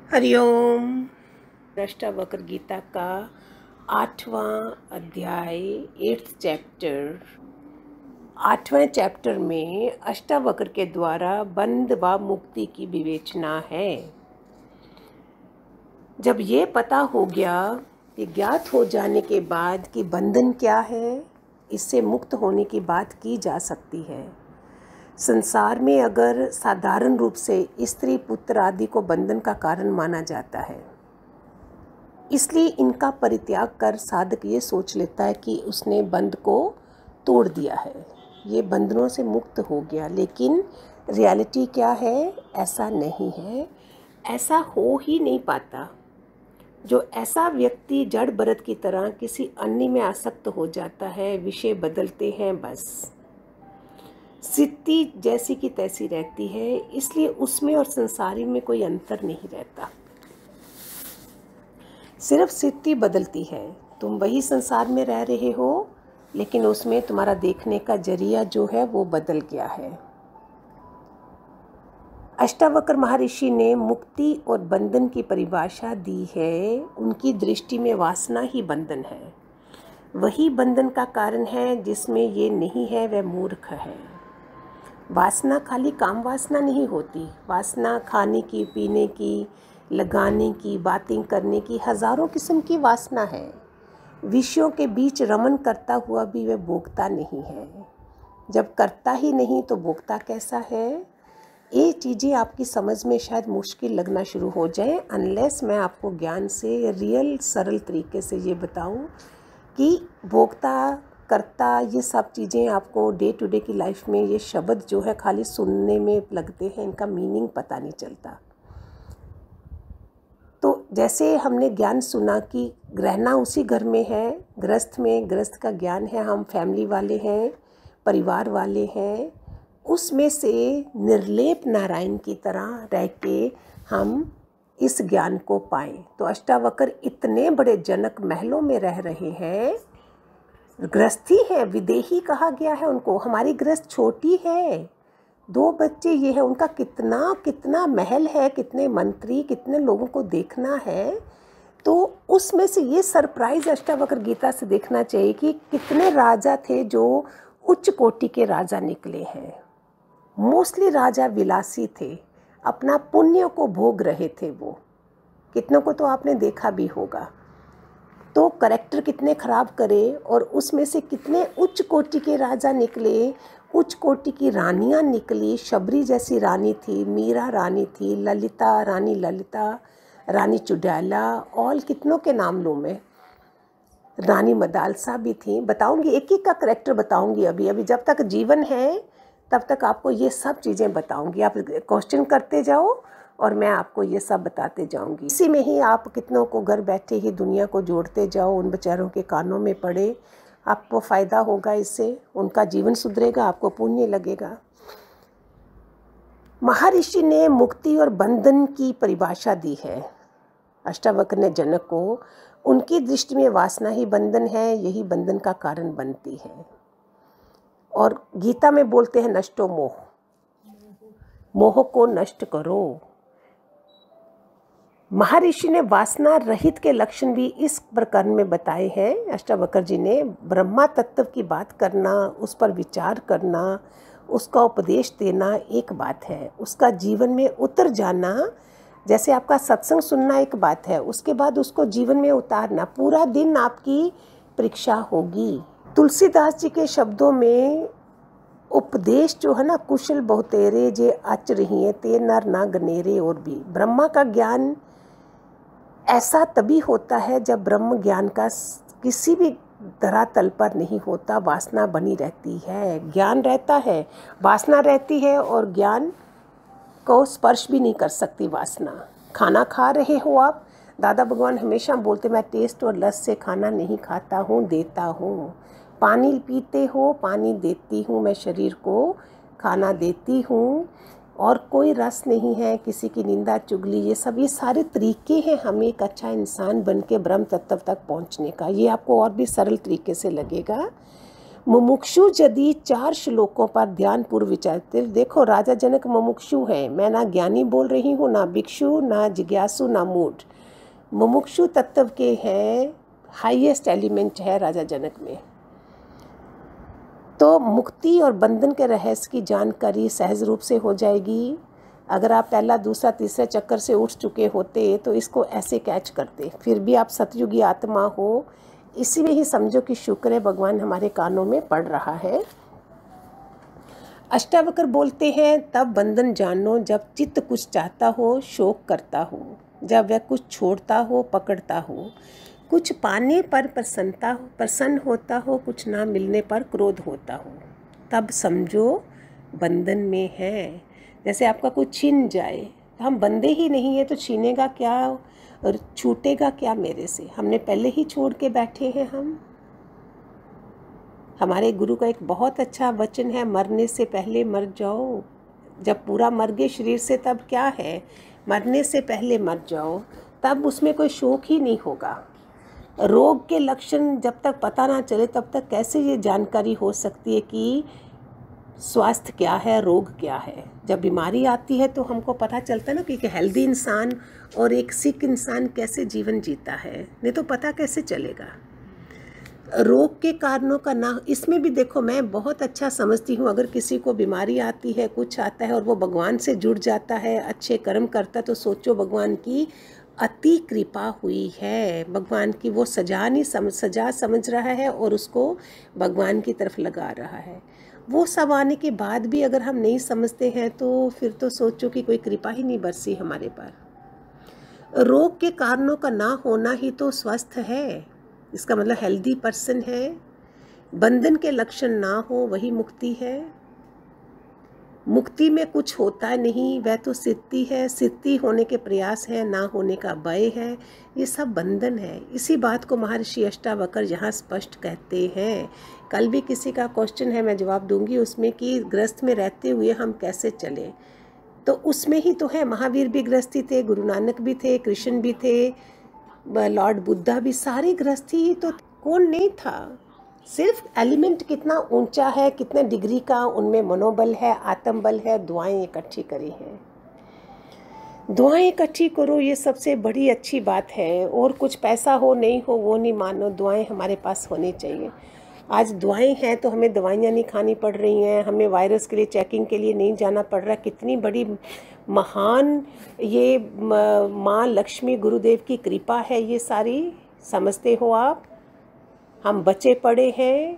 हरिओम। अष्टावक्र गीता का 8वां अध्याय 8th chapter. 8वें chapter में अष्टावक्र के द्वारा बंध व मुक्ति की विवेचना है। जब ये पता हो गया कि ज्ञात हो जाने के बाद कि बंधन क्या है, इससे मुक्त होने की बात की जा सकती है। संसार में अगर साधारण रूप से स्त्री पुत्र आदि को बंधन का कारण माना जाता है, इसलिए इनका परित्याग कर साधक ये सोच लेता है कि उसने बंध को तोड़ दिया है, ये बंधनों से मुक्त हो गया। लेकिन रियलिटी क्या है? ऐसा नहीं है, ऐसा हो ही नहीं पाता। जो ऐसा व्यक्ति जड़ भरत की तरह किसी अन्य में आसक्त हो जाता है, विषय बदलते हैं, बस स्थिति जैसी की तैसी रहती है, इसलिए उसमें और संसारी में कोई अंतर नहीं रहता। सिर्फ स्थिति बदलती है। तुम वही संसार में रह रहे हो, लेकिन उसमें तुम्हारा देखने का जरिया जो है वो बदल गया है। अष्टावक्र महर्षि ने मुक्ति और बंधन की परिभाषा दी है। उनकी दृष्टि में वासना ही बंधन है। वही बंधन का कारण है। जिसमें ये नहीं है वह मूर्ख है। वासना खाली काम वासना नहीं होती। वासना खाने की, पीने की, लगाने की, बातें करने की, हजारों किस्म की वासना है। विषयों के बीच रमन करता हुआ भी वह भोगता नहीं है। जब करता ही नहीं तो भोगता कैसा है? ये चीज़ें आपकी समझ में शायद मुश्किल लगना शुरू हो जाए, अनलेस मैं आपको ज्ञान से रियल सरल तरीके से ये बताऊं कि भोगता करता ये सब चीज़ें आपको डे टू डे की लाइफ में ये शब्द जो है खाली सुनने में लगते हैं, इनका मीनिंग पता नहीं चलता। तो जैसे हमने ज्ञान सुना कि रहना उसी घर में है, गृहस्थ में, गृहस्थ का ज्ञान है, हम फैमिली वाले हैं, परिवार वाले हैं, उसमें से निर्लेप नारायण की तरह रह के हम इस ज्ञान को पाएं। तो अष्टावक्र इतने बड़े जनक महलों में रह रहे हैं, गृहस्थी है, विदेही कहा गया है उनको। हमारी गृहस्थ छोटी है, 2 बच्चे ये है, उनका कितना कितना महल है, कितने मंत्री, कितने लोगों को देखना है। तो उसमें से ये सरप्राइज अष्टावक्र गीता से देखना चाहिए कि कितने राजा थे जो उच्च कोटि के राजा निकले हैं। मोस्टली राजा विलासी थे, अपना पुण्य को भोग रहे थे। वो कितनों को तो आपने देखा भी होगा। तो करैक्टर कितने खराब करे, और उसमें से कितने उच्च कोटि के राजा निकले, उच्च कोटि की रानियां निकली। शबरी जैसी रानी थी, मीरा रानी थी, ललिता, रानी ललिता, रानी चुड़ैला, और कितनों के नाम लूँ मैं, रानी मदालसा भी थी। बताऊंगी, एक एक का करैक्टर बताऊंगी। अभी जब तक जीवन है तब तक आपको ये सब चीज़ें बताऊंगी। आप क्वेश्चन करते जाओ और मैं आपको ये सब बताते जाऊंगी। इसी में ही आप कितनों को घर बैठे ही दुनिया को जोड़ते जाओ, उन बेचारों के कानों में पड़े, आपको फ़ायदा होगा इससे, उनका जीवन सुधरेगा, आपको पुण्य लगेगा। महर्षि ने मुक्ति और बंधन की परिभाषा दी है अष्टावक्र ने जनक को। उनकी दृष्टि में वासना ही बंधन है, यही बंधन का कारण बनती है। और गीता में बोलते हैं नष्टो मोह, मोह को नष्ट करो। महर्षि ने वासना रहित के लक्षण भी इस प्रकरण में बताए हैं। अष्टावक्र जी ने ब्रह्मा तत्व की बात करना, उस पर विचार करना, उसका उपदेश देना एक बात है, उसका जीवन में उतर जाना, जैसे आपका सत्संग सुनना एक बात है, उसके बाद उसको जीवन में उतारना, पूरा दिन आपकी परीक्षा होगी। तुलसीदास जी के शब्दों में उपदेश जो है ना, कुशल बहुतेरे जे आच रही है ते नर ना गनेरे। और भी ब्रह्मा का ज्ञान ऐसा तभी होता है जब ब्रह्म ज्ञान का किसी भी धरातल पर नहीं होता, वासना बनी रहती है। ज्ञान रहता है, वासना रहती है, और ज्ञान को स्पर्श भी नहीं कर सकती वासना। खाना खा रहे हो आप, दादा भगवान हमेशा बोलते मैं टेस्ट और लस्ट से खाना नहीं खाता हूँ, देता हूँ। पानी पीते हो, पानी देती हूँ, मैं शरीर को खाना देती हूँ। और कोई रस नहीं है किसी की निंदा चुगली, ये सारे तरीके हैं हमें एक अच्छा इंसान बन के ब्रह्म तत्व तक पहुँचने का। ये आपको और भी सरल तरीके से लगेगा। मुमुक्षु यदि 4 श्लोकों पर ध्यान पूर्व विचारते। देखो राजा जनक मुमुक्षु हैं, मैं ना ज्ञानी बोल रही हूँ, ना भिक्षु, ना जिज्ञासु, ना मूढ़। मुमुक्षु तत्व के हैं, हाईएस्ट एलिमेंट है राजा जनक में। तो मुक्ति और बंधन के रहस्य की जानकारी सहज रूप से हो जाएगी। अगर आप पहला दूसरा तीसरे चक्कर से उठ चुके होते तो इसको ऐसे कैच करते, फिर भी आप सतयुगी आत्मा हो, इसी में ही समझो कि शुक्र है भगवान हमारे कानों में पड़ रहा है। अष्टावक्र बोलते हैं, तब बंधन जानो जब चित्त कुछ चाहता हो, शोक करता हो, जब वह कुछ छोड़ता हो, पकड़ता हो, कुछ पाने पर प्रसन्न होता हो, कुछ ना मिलने पर क्रोध होता हो, तब समझो बंधन में है। जैसे आपका कुछ छीन जाए, हम बंधे ही नहीं है तो छीनेगा क्या और छूटेगा क्या मेरे से? हमने पहले ही छोड़ के बैठे हैं हम। हमारे गुरु का एक बहुत अच्छा वचन है, मरने से पहले मर जाओ। जब पूरा मर गए शरीर से तब क्या है, मरने से पहले मर जाओ, तब उसमें कोई शोक ही नहीं होगा। रोग के लक्षण जब तक पता ना चले तब तक कैसे ये जानकारी हो सकती है कि स्वास्थ्य क्या है, रोग क्या है? जब बीमारी आती है तो हमको पता चलता है ना कि एक हेल्दी इंसान और एक सिक इंसान कैसे जीवन जीता है, नहीं तो पता कैसे चलेगा। रोग के कारणों का ना, इसमें भी देखो मैं बहुत अच्छा समझती हूँ, अगर किसी को बीमारी आती है, कुछ आता है और वो भगवान से जुड़ जाता है, अच्छे कर्म करता, तो सोचो भगवान की अति कृपा हुई है। भगवान की वो सजा समझ रहा है और उसको भगवान की तरफ लगा रहा है। वो सब आने के बाद भी अगर हम नहीं समझते हैं तो फिर तो सोचो कि कोई कृपा ही नहीं बरसी हमारे पर। रोग के कारणों का ना होना ही तो स्वस्थ है, इसका मतलब हेल्दी पर्सन है। बंधन के लक्षण ना हो वही मुक्ति है। मुक्ति में कुछ होता नहीं, वह तो सिद्धि है। सिद्धि होने के प्रयास है, ना होने का भय है, ये सब बंधन है। इसी बात को महर्षि अष्टावक्र यहाँ स्पष्ट कहते हैं। कल भी किसी का क्वेश्चन है, मैं जवाब दूंगी उसमें, कि गृहस्थ में रहते हुए हम कैसे चलें। तो उसमें ही तो है, महावीर भी गृहस्थी थे, गुरु नानक भी थे, कृष्ण भी थे, लॉर्ड बुद्धा भी, सारे गृहस्थी ही तो। कौन नहीं था? सिर्फ एलिमेंट कितना ऊंचा है, कितने डिग्री का उनमें मनोबल है, आत्मबल है, दुआएं इकट्ठी करी हैं। दुआएं इकट्ठी करो, ये सबसे बड़ी अच्छी बात है। और कुछ पैसा हो नहीं हो वो नहीं मानो, दुआएं हमारे पास होनी चाहिए। आज दुआएं हैं तो हमें दवाइयाँ नहीं खानी पड़ रही हैं, हमें वायरस के लिए चेकिंग के लिए नहीं जाना पड़ रहा। कितनी बड़ी महान ये माँ लक्ष्मी गुरुदेव की कृपा है, ये सारी समझते हो आप। हम बचे पड़े हैं।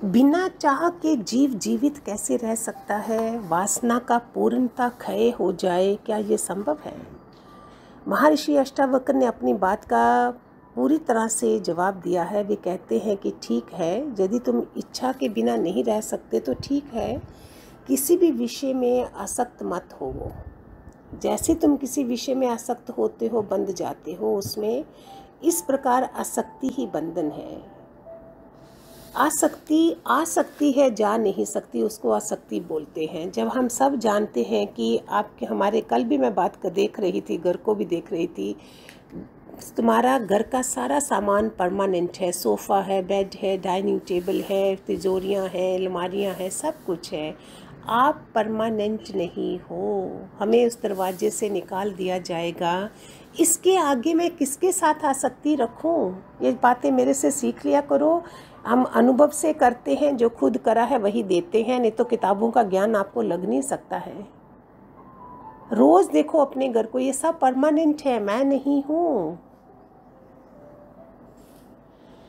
बिना चाह के जीव जीवित कैसे रह सकता है? वासना का पूर्णता क्षय हो जाए, क्या ये संभव है? महर्षि अष्टावक्र ने अपनी बात का पूरी तरह से जवाब दिया है। वे कहते हैं कि ठीक है, यदि तुम इच्छा के बिना नहीं रह सकते तो ठीक है, किसी भी विषय में आसक्त मत हो। जैसे तुम किसी विषय में आसक्त होते हो, बंध जाते हो उसमें, इस प्रकार आसक्ति ही बंधन है। आसक्ति है, जा नहीं सकती, उसको आसक्ति बोलते हैं। जब हम सब जानते हैं कि आपके हमारे, कल भी मैं बात देख रही थी, घर को भी देख रही थी, तुम्हारा घर का सारा सामान परमानेंट है, सोफ़ा है, बेड है, डाइनिंग टेबल है, तिजोरियां हैं, अलमारियां हैं, सब कुछ है। आप परमानेंट नहीं हो, हमें उस दरवाजे से निकाल दिया जाएगा। इसके आगे मैं किसके साथ आसक्ति रखूं? ये बातें मेरे से सीख लिया करो। हम अनुभव से करते हैं, जो खुद करा है वही देते हैं, नहीं तो किताबों का ज्ञान आपको लग नहीं सकता है। रोज देखो अपने घर को, ये सब परमानेंट है, मैं नहीं हूं।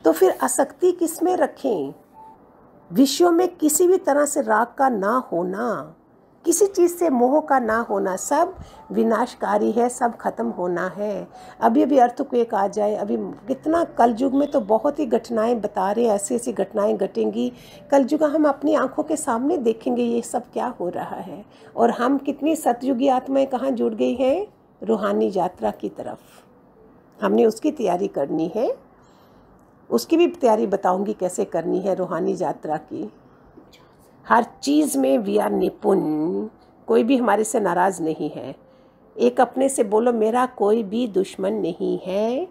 तो फिर आसक्ति किस में रखें? विषयों में किसी भी तरह से राग का ना होना, किसी चीज़ से मोह का ना होना, सब विनाशकारी है, सब खत्म होना है। अभी अर्थक्वेक आ जाए, अभी कितना कलयुग में तो बहुत ही घटनाएं बता रहे हैं, ऐसी ऐसी घटनाएं घटेंगी कलयुग, हम अपनी आंखों के सामने देखेंगे ये सब क्या हो रहा है। और हम कितनी सतयुगी आत्माएं कहाँ जुड़ गई हैं? रूहानी यात्रा की तरफ। हमने उसकी तैयारी करनी है, उसकी भी तैयारी बताऊंगी कैसे करनी है रूहानी यात्रा की। हर चीज़ में वी आर निपुण, कोई भी हमारे से नाराज़ नहीं है। एक अपने से बोलो, मेरा कोई भी दुश्मन नहीं है।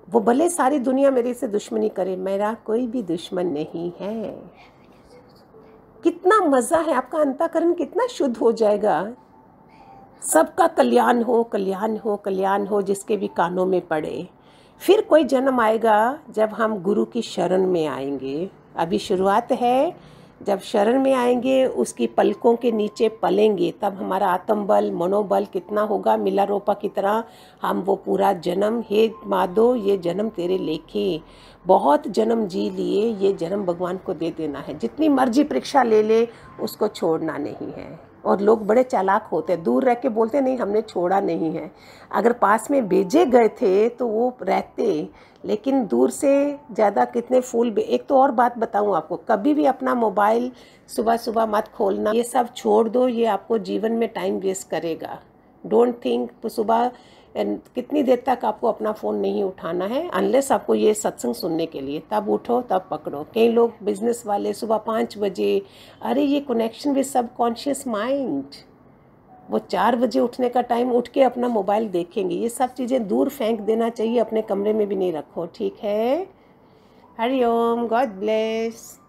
वो भले सारी दुनिया मेरे से दुश्मनी करे, मेरा कोई भी दुश्मन नहीं है। कितना मज़ा है, आपका अंतःकरण कितना शुद्ध हो जाएगा। सबका कल्याण हो, कल्याण हो, कल्याण हो, जिसके भी कानों में पड़े। फिर कोई जन्म आएगा जब हम गुरु की शरण में आएंगे। अभी शुरुआत है, जब शरण में आएंगे, उसकी पलकों के नीचे पलेंगे, तब हमारा आत्मबल, मनोबल कितना होगा। मिलारोपा की तरह हम वो पूरा जन्म, हे माधो ये जन्म तेरे लेखे, बहुत जन्म जी लिए, ये जन्म भगवान को दे देना है। जितनी मर्जी परीक्षा ले ले, उसको छोड़ना नहीं है। और लोग बड़े चालाक होते हैं, दूर रह के बोलते नहीं हमने छोड़ा नहीं है। अगर पास में भेजे गए थे तो वो रहते, लेकिन दूर से ज़्यादा कितने फूल। एक तो और बात बताऊं आपको, कभी भी अपना मोबाइल सुबह सुबह मत खोलना, ये सब छोड़ दो, ये आपको जीवन में टाइम वेस्ट करेगा। डोंट थिंक सुबह कितनी देर तक आपको अपना फ़ोन नहीं उठाना है, अनलेस आपको ये सत्संग सुनने के लिए, तब उठो तब पकड़ो। कई लोग बिजनेस वाले सुबह 5 बजे, अरे ये कनेक्शन विद सब कॉन्शियस माइंड, वो 4 बजे उठने का टाइम उठ के अपना मोबाइल देखेंगे। ये सब चीज़ें दूर फेंक देना चाहिए, अपने कमरे में भी नहीं रखो, ठीक है। Hariom, God bless.